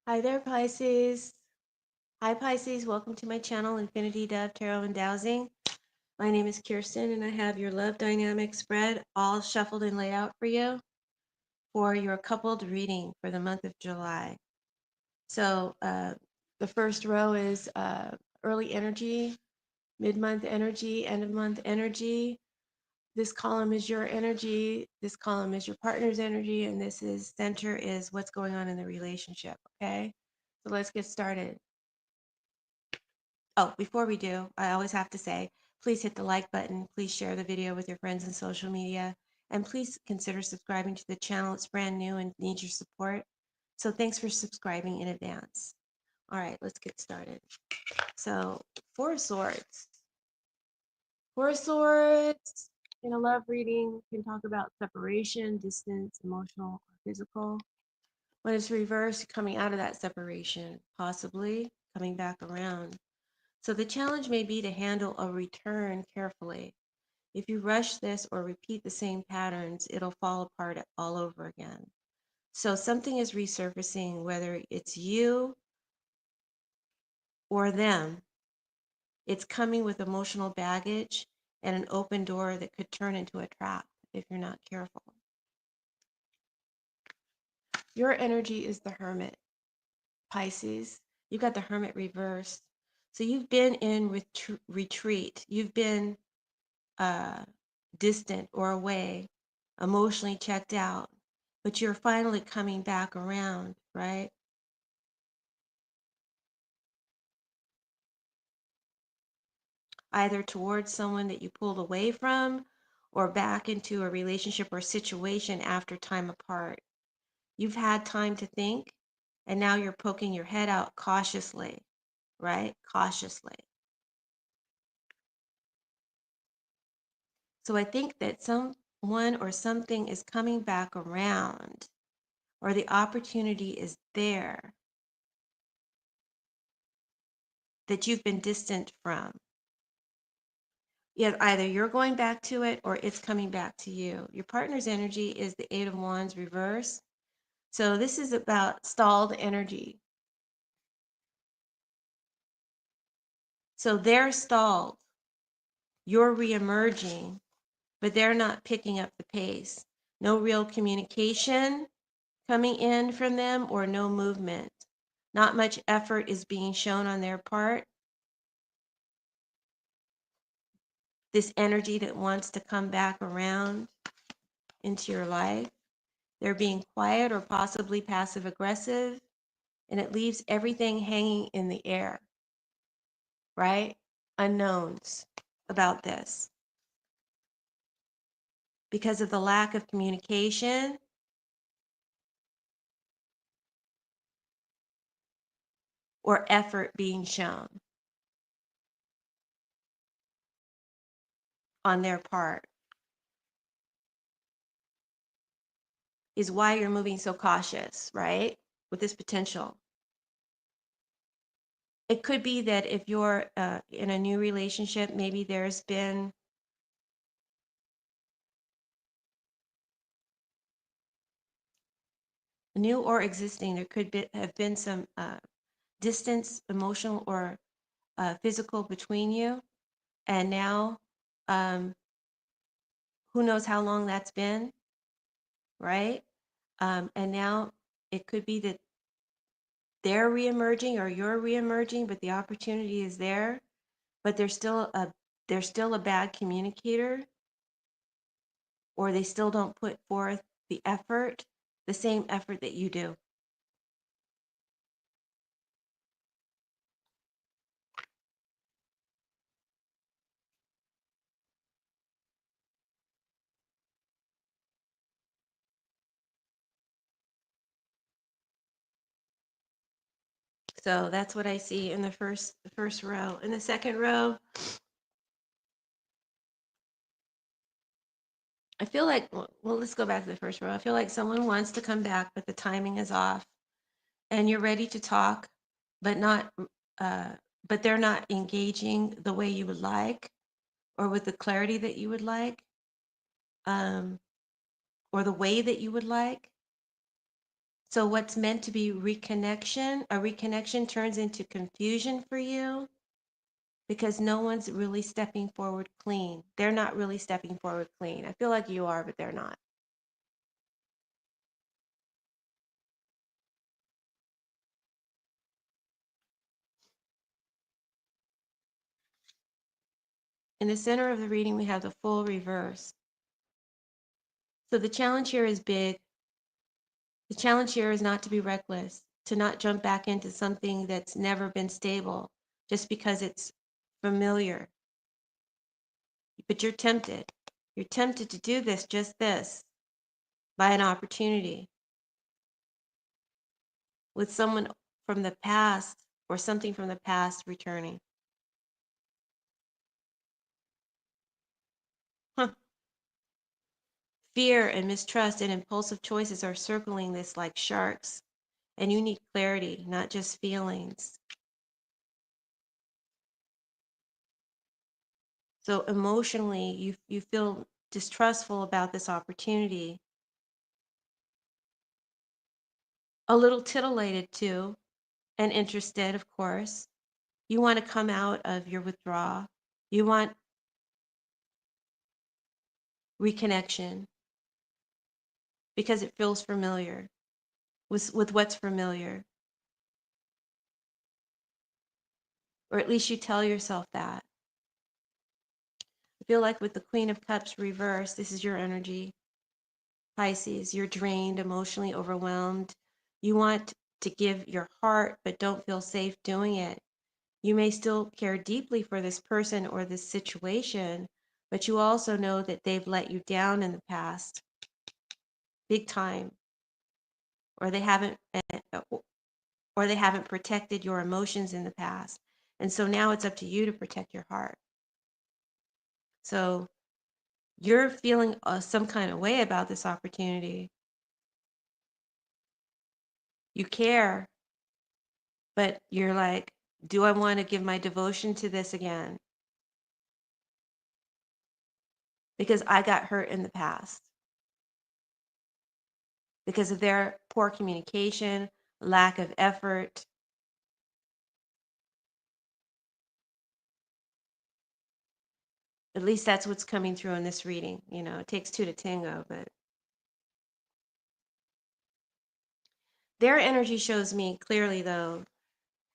Hi there, Pisces. Hi, Pisces. Welcome to my channel, Infinity Dove Tarot and Dowsing. My name is Kirsten, and I have your love dynamic spread all shuffled and laid out for you for your coupled reading for the month of July. So, the first row is early energy, mid month energy, end of month energy. This column is your energy, this column is your partner's energy, and this is center is what's going on in the relationship. Okay, so let's get started. Oh, before we do, I always have to say, please hit the like button. Please share the video with your friends on social media. And please consider subscribing to the channel. It's brand new and needs your support. So thanks for subscribing in advance. All right, let's get started. So, Four of Swords. Four of Swords in a love reading can talk about separation, distance, emotional, or physical. When it's reversed, coming out of that separation, possibly coming back around. So the challenge may be to handle a return carefully. If you rush this or repeat the same patterns, it'll fall apart all over again. So something is resurfacing, whether it's you or them. It's coming with emotional baggage and an open door that could turn into a trap if you're not careful. Your energy is the Hermit, Pisces. You've got the Hermit reversed. So you've been in retreat. You've been uh, distant or away, emotionally checked out, but you're finally coming back around, right? Either towards someone that you pulled away from or back into a relationship or situation after time apart. You've had time to think, and now you're poking your head out cautiously, right? Cautiously. So I think that someone or something is coming back around, or the opportunity is there that you've been distant from. Yeah, either you're going back to it or it's coming back to you. Your partner's energy is the Eight of Wands reverse. So this is about stalled energy. So they're stalled. You're reemerging, but they're not picking up the pace. No real communication coming in from them or no movement. Not much effort is being shown on their part. This energy that wants to come back around into your life. They're being quiet or possibly passive aggressive, and it leaves everything hanging in the air, right? Unknowns about this because of the lack of communication or effort being shown on their part is why you're moving so cautious, right? With this potential. It could be that if you're in a new relationship, maybe there's been new or existing, there could have been some distance, emotional or physical between you. And now, um, who knows how long that's been, right? And now it could be that they're reemerging or you're reemerging, but the opportunity is there, but they're still a bad communicator, or they still don't put forth the effort, the same effort that you do. So that's what I see in the first row. In the second row, I feel like well, let's go back to the first row. I feel like someone wants to come back, but the timing is off, and you're ready to talk, but not, uh, but they're not engaging the way you would like, or with the clarity that you would like, um, or the way that you would like. So what's meant to be reconnection, a reconnection turns into confusion for you because no one's really stepping forward clean. They're not really stepping forward clean. I feel like you are, but they're not. In the center of the reading, we have the full reverse. So the challenge here is big. The challenge here is not to be reckless, to not jump back into something that's never been stable just because it's familiar. But you're tempted. You're tempted to do this, just this, by an opportunity with someone from the past or something from the past returning. Huh. Fear and mistrust and impulsive choices are circling this like sharks, and you need clarity, not just feelings. So emotionally, you feel distrustful about this opportunity, a little titillated too, and interested, of course. You want to come out of your withdrawal. You want reconnection because it feels familiar with what's familiar, or at least you tell yourself that. I feel like with the Queen of Cups reversed, this is your energy, Pisces. You're drained, emotionally overwhelmed. You want to give your heart, but don't feel safe doing it. You may still care deeply for this person or this situation, but you also know that they've let you down in the past, big time, or they haven't, or they haven't protected your emotions in the past. And so now it's up to you to protect your heart. So you're feeling some kind of way about this opportunity. You care, but you're like, do I want to give my devotion to this again? Because I got hurt in the past because of their poor communication, lack of effort. At least that's what's coming through in this reading. You know, it takes two to tango, but their energy shows me clearly, though,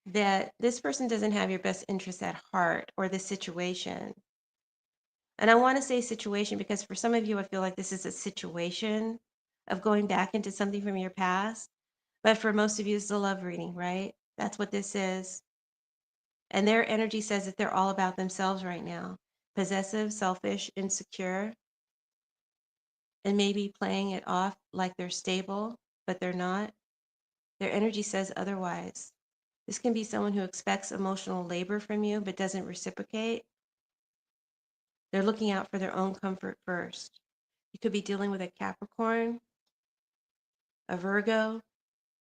that this person doesn't have your best interest at heart or the situation. And I want to say situation because for some of you, I feel like this is a situation of going back into something from your past. But for most of you, it's a love reading, right? That's what this is. And their energy says that they're all about themselves right now, possessive, selfish, insecure, and maybe playing it off like they're stable, but they're not. Their energy says otherwise. This can be someone who expects emotional labor from you but doesn't reciprocate. They're looking out for their own comfort first. You could be dealing with a Capricorn, a Virgo.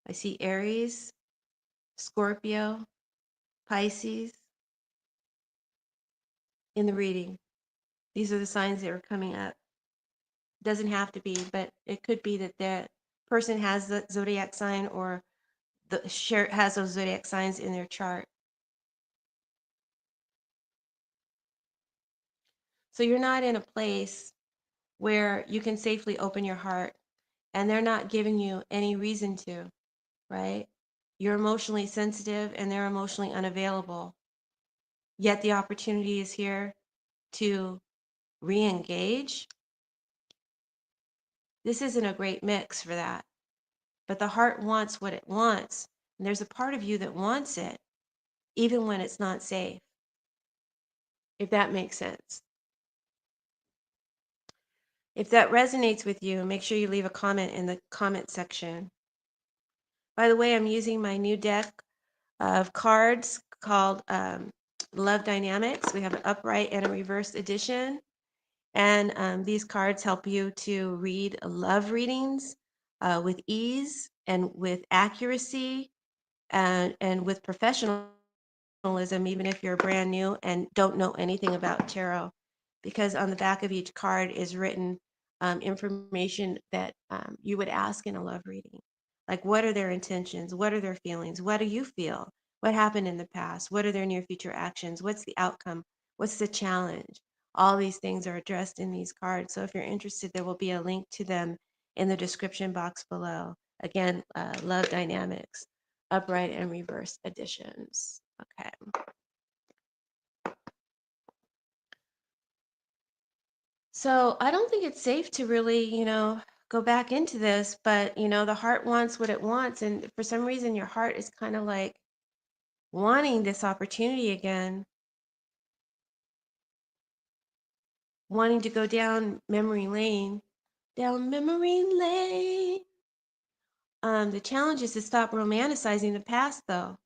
I see Aries, Scorpio, Pisces in the reading. These are the signs that are coming up. It doesn't have to be, but it could be that that person has the zodiac sign or the share has those zodiac signs in their chart. So you're not in a place where you can safely open your heart and they're not giving you any reason to, right? You're emotionally sensitive and they're emotionally unavailable. Yet the opportunity is here to re-engage. This isn't a great mix for that. But the heart wants what it wants. And there's a part of you that wants it, even when it's not safe, if that makes sense. If that resonates with you, make sure you leave a comment in the comment section. By the way, I'm using my new deck of cards called Love Dynamics. We have an upright and a reverse edition. And these cards help you to read love readings with ease and with accuracy and with professionalism, even if you're brand new and don't know anything about tarot. Because on the back of each card is written information that you would ask in a love reading. Like, what are their intentions? What are their feelings? What do you feel? What happened in the past? What are their near future actions? What's the outcome? What's the challenge? All these things are addressed in these cards. So if you're interested, there will be a link to them in the description box below. Again, Love Dynamics, upright and reverse editions. Okay. So I don't think it's safe to really, go back into this, but the heart wants what it wants. And for some reason, your heart is kind of like wanting this opportunity again, wanting to go down memory lane, down memory lane. The challenge is to stop romanticizing the past, though.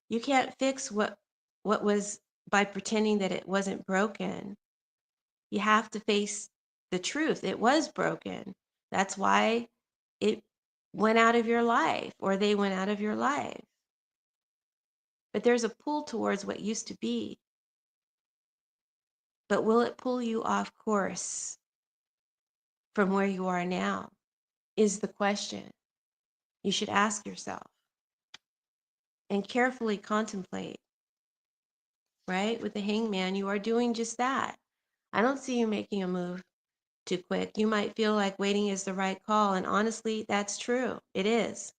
You can't fix what was by pretending that it wasn't broken. You have to face the truth. It was broken. That's why it went out of your life, or they went out of your life. But there's a pull towards what used to be. But will it pull you off course from where you are now? Is the question you should ask yourself and carefully contemplate, right? With the hangman, you are doing just that. I don't see you making a move too quick. You might feel like waiting is the right call. And honestly, that's true. It is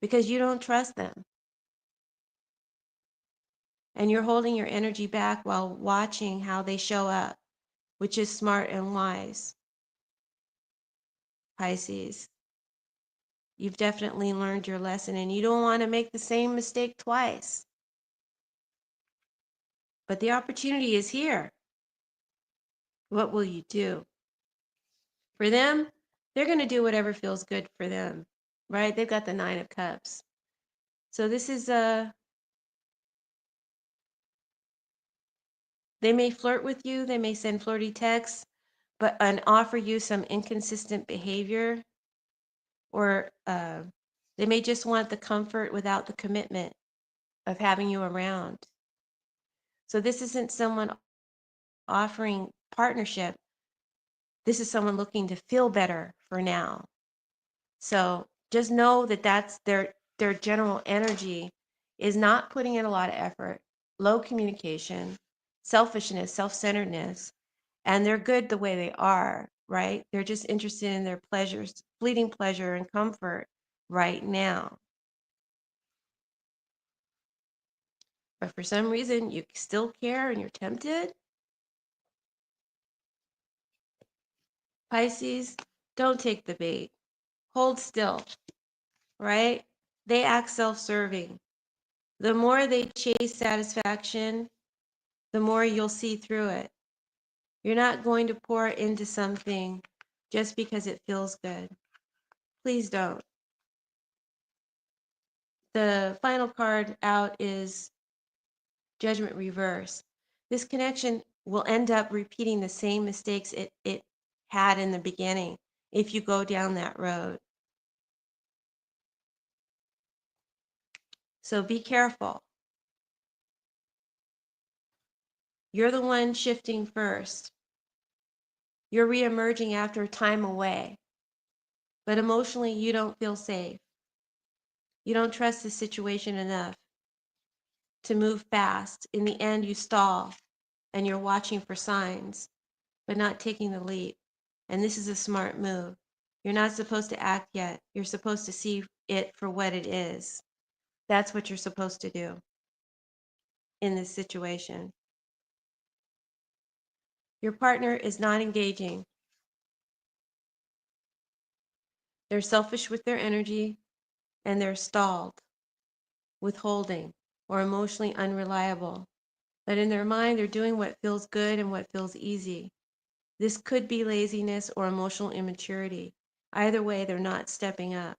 because you don't trust them. And you're holding your energy back while watching how they show up, which is smart and wise. Pisces, you've definitely learned your lesson and you don't want to make the same mistake twice. But the opportunity is here. What will you do? For them, they're going to do whatever feels good for them, right? They've got the 9 of Cups. So this is they may flirt with you, they may send flirty texts, and offer you some inconsistent behavior, or they may just want the comfort without the commitment of having you around. So this isn't someone offering partnership. This is someone looking to feel better for now. So just know that that's their general energy is not putting in a lot of effort, low communication, selfishness, self-centeredness, and they're good the way they are, right? They're just interested in their pleasures, fleeting pleasure and comfort right now. But for some reason, you still care and you're tempted. Pisces, don't take the bait. Hold still, right? They act self-serving. The more they chase satisfaction, the more you'll see through it. You're not going to pour into something just because it feels good. Please don't. The final card out is Judgment Reverse. This connection will end up repeating the same mistakes it had in the beginning if you go down that road. So be careful. You're the one shifting first. You're reemerging after a time away, but emotionally you don't feel safe. You don't trust the situation enough to move fast. In the end, you stall and you're watching for signs, but not taking the leap. And this is a smart move. You're not supposed to act yet. You're supposed to see it for what it is. That's what you're supposed to do in this situation. Your partner is not engaging. They're selfish with their energy and they're stalled, withholding, or emotionally unreliable. But in their mind, they're doing what feels good and what feels easy. This could be laziness or emotional immaturity. Either way, they're not stepping up.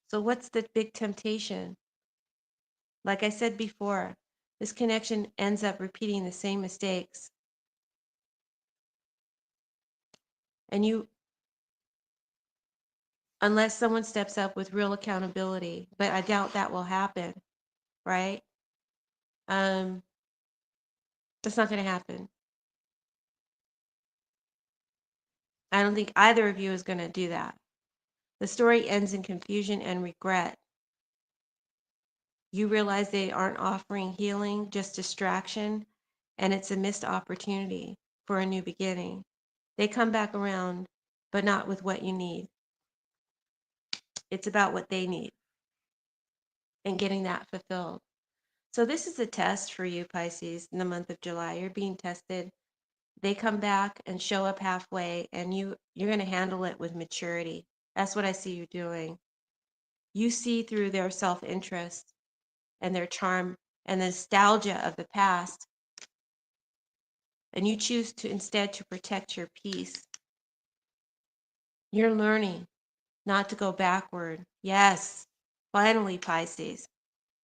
So what's the big temptation? Like I said before, this connection ends up repeating the same mistakes. And you, unless someone steps up with real accountability, but I doubt that will happen, right? Um, that's not going to happen. I don't think either of you is going to do that. The story ends in confusion and regret. You realize they aren't offering healing, just distraction, and it's a missed opportunity for a new beginning. They come back around, but not with what you need. It's about what they need and getting that fulfilled. So this is a test for you, Pisces, in the month of July. You're being tested. They come back and show up halfway, and you're going to handle it with maturity. That's what I see you doing. You see through their self-interest and their charm and the nostalgia of the past, and you choose to instead to protect your peace. You're learning not to go backward. Yes, finally, Pisces.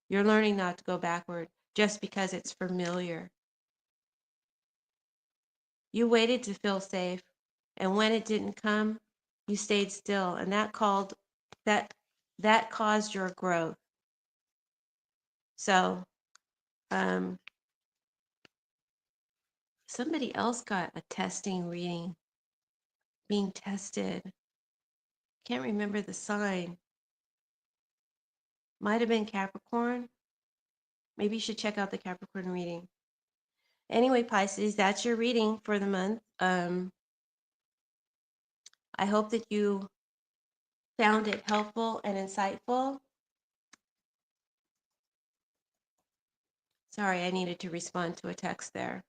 You're learning not to go backward just because it's familiar. You waited to feel safe, and when it didn't come, you stayed still, and that that caused your growth. So, um, somebody else got a testing reading, being tested. Can't remember the sign. Might have been Capricorn. Maybe you should check out the Capricorn reading. Anyway, Pisces, that's your reading for the month. I hope that you found it helpful and insightful. Sorry, I needed to respond to a text there.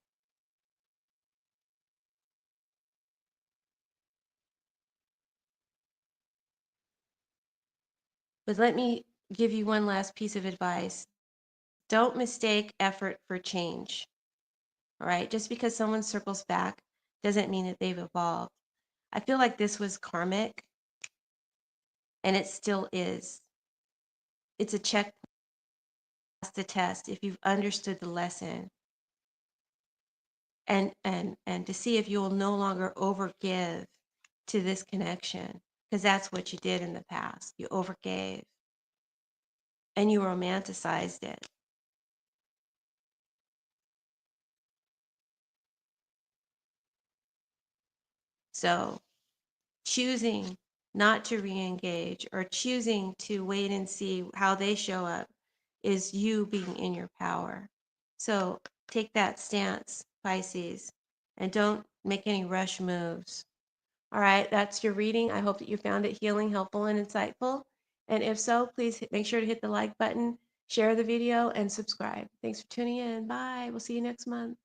But let me give you one last piece of advice. Don't mistake effort for change. All right? Just because someone circles back doesn't mean that they've evolved. I feel like this was karmic, and it still is. It's a check the test if you've understood the lesson, and to see if you will no longer overgive to this connection, because that's what you did in the past. You overgave and you romanticized it. So choosing not to re-engage or choosing to wait and see how they show up is you being in your power. So take that stance, Pisces, and don't make any rush moves. All right, that's your reading. I hope that you found it healing, helpful, and insightful. And if so, please make sure to hit the like button, share the video, and subscribe. Thanks for tuning in. Bye. We'll see you next month.